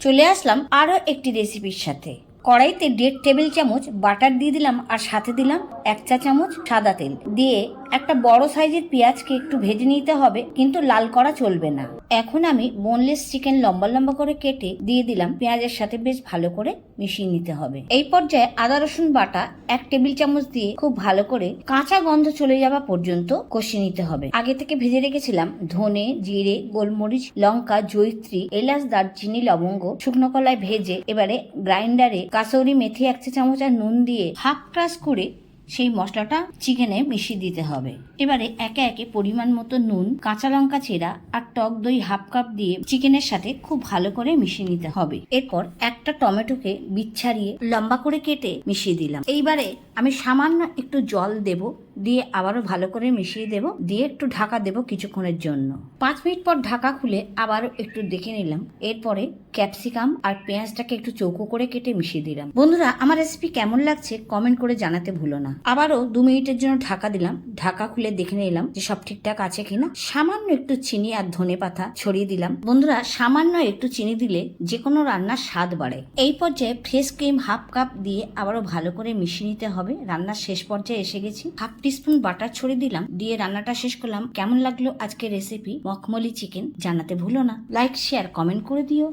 চলে আসলাম আরো একটি রেসিপির সাথে। কড়াইতে 1.5 টেবিল চামচ বাটার দিয়ে দিলাম আর সাথে দিলাম 1 চা চামচ সাদা তেল দিয়ে একটা বড় সাইজের পেঁয়াজকে একটু ভেজে নিতে হবে, কিন্তু লাল করা চলবে না। এখন আমি বোনলেস চিকেন লম্বা লম্বা করে কেটে দিয়ে দিলাম, পেঁয়াজের সাথে বেশ ভালো করে মিশিয়ে নিতে হবে। এই পর্যায়ে আদা রসুন বাটা 1 টেবিল চামচ দিয়ে খুব ভালো করে কাঁচা গন্ধ চলে যাওয়া পর্যন্ত কষিয়ে নিতে হবে। আগে থেকে ভেজে রেখেছিলাম ধনে, জিরে, গোলমরিচ, লঙ্কা, জয়িত্রী, এলাচ, দারচিনি, লবঙ্গ শুকনো কলায় ভেজে এবারে গ্রাইন্ডারে কাসৌরি মেথি 1 চা চামচ আর নুন দিয়ে হাফ ক্রাশ করে সেই মশলাটা চিকেনে মিশিয়ে দিতে হবে। এবারে একে একে পরিমাণ মতো নুন, কাঁচা লঙ্কা চেরা আর টক দই হাফ কাপ দিয়ে চিকেনের সাথে খুব ভালো করে মিশিয়ে নিতে হবে। এরপর একটা টমেটোকে বিচ ছাড়িয়ে লম্বা করে কেটে মিশিয়ে দিলাম। এইবারে আমি সামান্য একটু জল দেব, দিয়ে আবারও ভালো করে মিশিয়ে দেব, দিয়ে একটু ঢাকা দেব কিছুক্ষণের জন্য। 5 মিনিট পর ঢাকা খুলে আবারও একটু দেখে নিলাম। এরপরে ক্যাপসিকাম আর পেঁয়াজটাকে একটু চৌকো করে কেটে মিশিয়ে দিলাম। বন্ধুরা, আমার রেসিপি কেমন লাগছে কমেন্ট করে জানাতে ভুলো না। আবারও 2 মিনিটের জন্য ঢাকা দিলাম। ঢাকা খুলে দেখে নিলাম যে সব ঠিকঠাক আছে কিনা। সামান্য একটু চিনি আর ধনে পাতা ছড়িয়ে দিলাম। বন্ধুরা, সামান্য একটু চিনি দিলে যে কোনো রান্নার স্বাদ বাড়ে। এই পর্যায়ে ফ্রেশ ক্রিম হাফ কাপ দিয়ে আবারও ভালো করে মিশিয়ে নিতে হবে। রান্নার শেষ পর্যায়ে এসে গেছি। হাফ টিস্পুন বাটার ছড়িয়ে দিলাম, দিয়ে রান্নাটা শেষ করলাম। কেমন লাগলো আজকের রেসিপি মখমলি চিকেন জানাতে ভুলো না। লাইক, শেয়ার, কমেন্ট করে দিও।